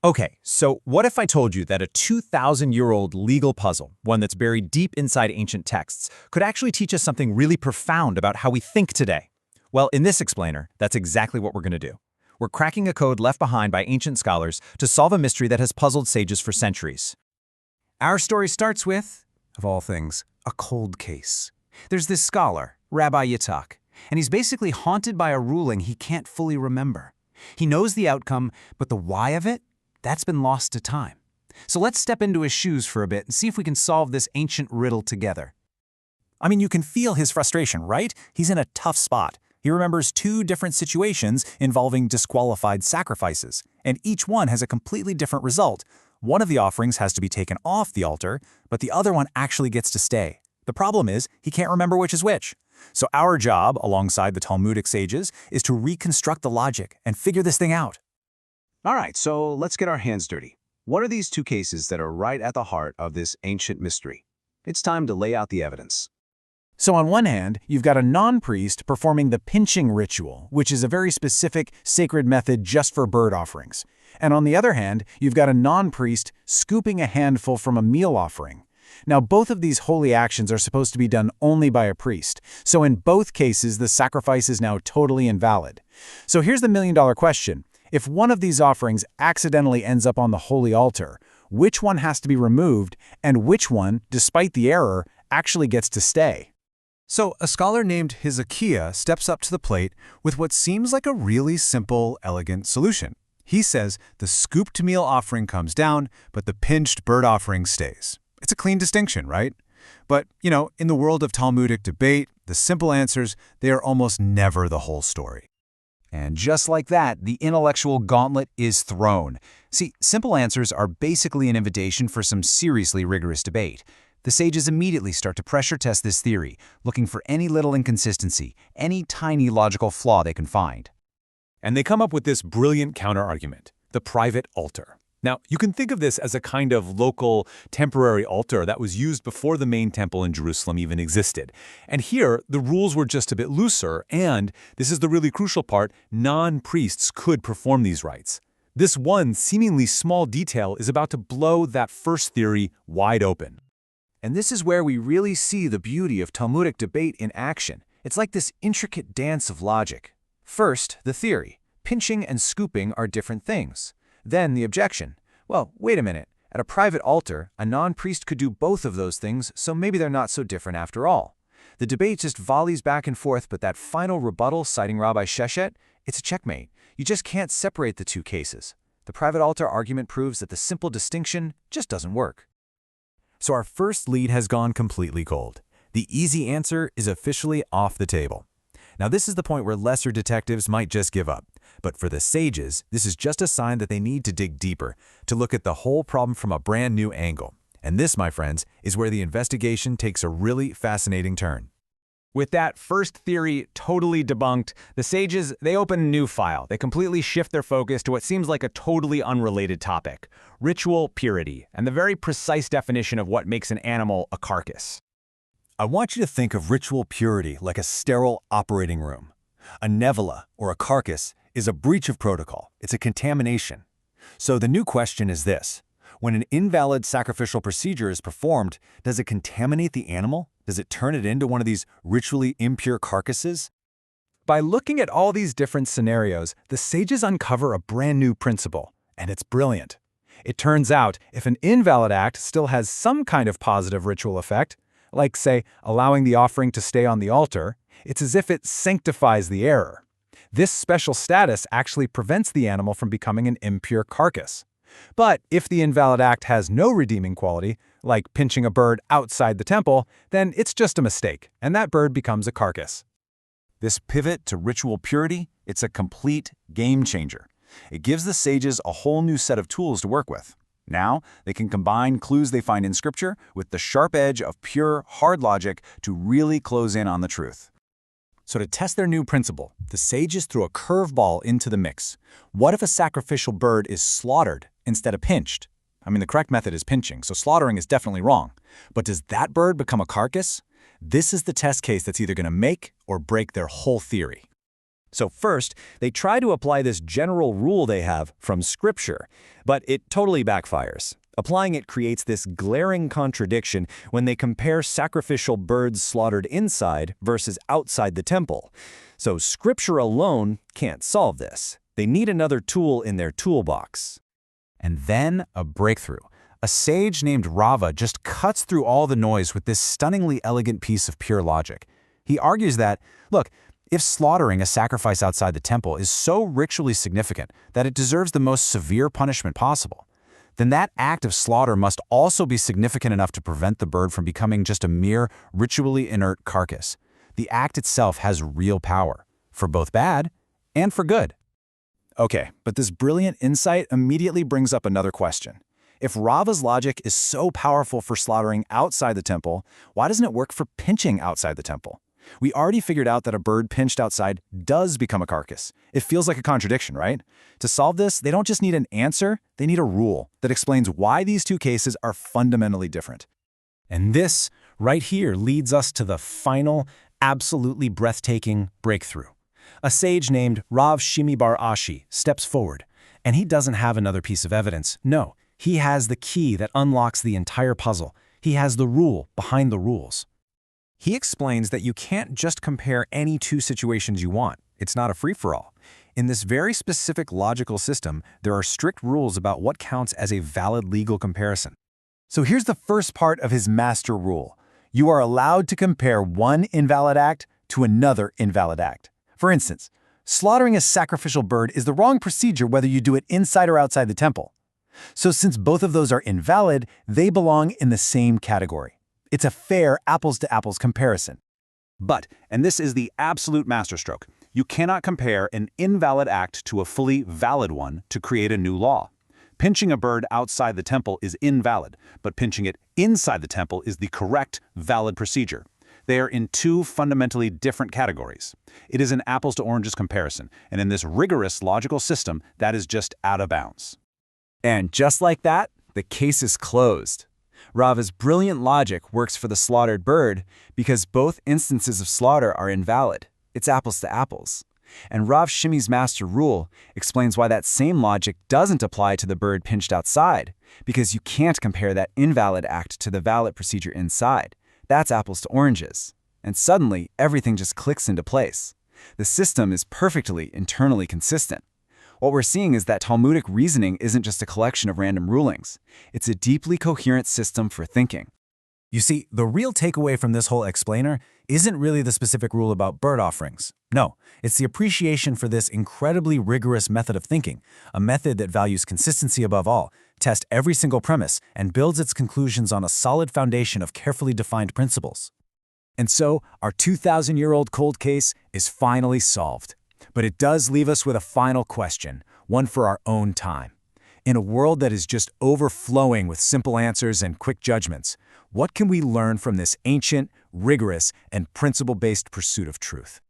Okay, so what if I told you that a 2,000-year-old legal puzzle, one that's buried deep inside ancient texts, could actually teach us something really profound about how we think today? Well, in this explainer, that's exactly what we're going to do. We're cracking a code left behind by ancient scholars to solve a mystery that has puzzled sages for centuries. Our story starts with, of all things, a cold case. There's this scholar, Rabbi Yitzhak, and he's basically haunted by a ruling he can't fully remember. He knows the outcome, but the why of it? That's been lost to time. So let's step into his shoes for a bit and see if we can solve this ancient riddle together. I mean, you can feel his frustration, right? He's in a tough spot. He remembers two different situations involving disqualified sacrifices, and each one has a completely different result. One of the offerings has to be taken off the altar, but the other one actually gets to stay. The problem is, he can't remember which is which. So our job, alongside the Talmudic sages, is to reconstruct the logic and figure this thing out. All right, so let's get our hands dirty. What are these two cases that are right at the heart of this ancient mystery? It's time to lay out the evidence. So on one hand, you've got a non-priest performing the pinching ritual, which is a very specific sacred method just for bird offerings. And on the other hand, you've got a non-priest scooping a handful from a meal offering. Now, both of these holy actions are supposed to be done only by a priest. So in both cases, the sacrifice is now totally invalid. So here's the million-dollar question. If one of these offerings accidentally ends up on the holy altar, which one has to be removed, and which one, despite the error, actually gets to stay? So a scholar named Hezekiah steps up to the plate with what seems like a really simple, elegant solution. He says the scooped meal offering comes down, but the pinched bird offering stays. It's a clean distinction, right? But, in the world of Talmudic debate, the simple answers, they are almost never the whole story. And just like that, the intellectual gauntlet is thrown. See, simple answers are basically an invitation for some seriously rigorous debate. The sages immediately start to pressure test this theory, looking for any little inconsistency, any tiny logical flaw they can find. And they come up with this brilliant counter-argument, the private altar. Now, you can think of this as a kind of local, temporary altar that was used before the main temple in Jerusalem even existed. And here, the rules were just a bit looser, and, this is the really crucial part, non-priests could perform these rites. This one seemingly small detail is about to blow that first theory wide open. And this is where we really see the beauty of Talmudic debate in action. It's like this intricate dance of logic. First, the theory. Pinching and scooping are different things. Then the objection. Well, wait a minute. At a private altar, a non-priest could do both of those things, so maybe they're not so different after all. The debate just volleys back and forth, but that final rebuttal citing Rabbi Sheshet, it's a checkmate. You just can't separate the two cases. The private altar argument proves that the simple distinction just doesn't work. So our first lead has gone completely cold. The easy answer is officially off the table. Now this is the point where lesser detectives might just give up. But for the sages, this is just a sign that they need to dig deeper, to look at the whole problem from a brand new angle. And this, my friends, is where the investigation takes a really fascinating turn. With that first theory totally debunked, the sages, they open a new file. They completely shift their focus to what seems like a totally unrelated topic, ritual purity, and the very precise definition of what makes an animal a carcass. I want you to think of ritual purity like a sterile operating room. A nevela, or a carcass, is a breach of protocol. It's a contamination. So the new question is this. When an invalid sacrificial procedure is performed, does it contaminate the animal? Does it turn it into one of these ritually impure carcasses? By looking at all these different scenarios, the sages uncover a brand new principle, and it's brilliant. It turns out, if an invalid act still has some kind of positive ritual effect, like, say, allowing the offering to stay on the altar, it's as if it sanctifies the error. This special status actually prevents the animal from becoming an impure carcass. But if the invalid act has no redeeming quality, like pinching a bird outside the temple, then it's just a mistake, and that bird becomes a carcass. This pivot to ritual purity, it's a complete game changer. It gives the sages a whole new set of tools to work with. Now, they can combine clues they find in Scripture with the sharp edge of pure, hard logic to really close in on the truth. So to test their new principle, the sages threw a curveball into the mix. What if a sacrificial bird is slaughtered instead of pinched? I mean, the correct method is pinching, so slaughtering is definitely wrong. But does that bird become a carcass? This is the test case that's either going to make or break their whole theory. So first, they try to apply this general rule they have from Scripture, but it totally backfires. Applying it creates this glaring contradiction when they compare sacrificial birds slaughtered inside versus outside the temple. So Scripture alone can't solve this. They need another tool in their toolbox. And then a breakthrough. A sage named Rava just cuts through all the noise with this stunningly elegant piece of pure logic. He argues that, look, if slaughtering a sacrifice outside the temple is so ritually significant that it deserves the most severe punishment possible, then that act of slaughter must also be significant enough to prevent the bird from becoming just a mere ritually inert carcass. The act itself has real power, for both bad and for good. Okay, but this brilliant insight immediately brings up another question. If Rava's logic is so powerful for slaughtering outside the temple, why doesn't it work for pinching outside the temple? We already figured out that a bird pinched outside does become a carcass. It feels like a contradiction, right? To solve this, they don't just need an answer, they need a rule that explains why these two cases are fundamentally different. And this, right here, leads us to the final, absolutely breathtaking breakthrough. A sage named Rav Shimi Bar Ashi steps forward, and he doesn't have another piece of evidence. No, he has the key that unlocks the entire puzzle. He has the rule behind the rules. He explains that you can't just compare any two situations you want. It's not a free-for-all. In this very specific logical system, there are strict rules about what counts as a valid legal comparison. So here's the first part of his master rule. You are allowed to compare one invalid act to another invalid act. For instance, slaughtering a sacrificial bird is the wrong procedure whether you do it inside or outside the temple. So since both of those are invalid, they belong in the same category. It's a fair apples-to-apples comparison. But, and this is the absolute masterstroke, you cannot compare an invalid act to a fully valid one to create a new law. Pinching a bird outside the temple is invalid, but pinching it inside the temple is the correct, valid procedure. They are in two fundamentally different categories. It is an apples-to-oranges comparison, and in this rigorous logical system, that is just out of bounds. And just like that, the case is closed. Rava's brilliant logic works for the slaughtered bird because both instances of slaughter are invalid. It's apples to apples. And Rav Shimi's master rule explains why that same logic doesn't apply to the bird pinched outside, because you can't compare that invalid act to the valid procedure inside. That's apples to oranges. And suddenly, everything just clicks into place. The system is perfectly internally consistent. What we're seeing is that Talmudic reasoning isn't just a collection of random rulings. It's a deeply coherent system for thinking. You see, the real takeaway from this whole explainer isn't really the specific rule about bird offerings. No, it's the appreciation for this incredibly rigorous method of thinking, a method that values consistency above all, tests every single premise, and builds its conclusions on a solid foundation of carefully defined principles. And so, our 2,000-year-old cold case is finally solved. But it does leave us with a final question, one for our own time. In a world that is just overflowing with simple answers and quick judgments, what can we learn from this ancient, rigorous, and principle-based pursuit of truth?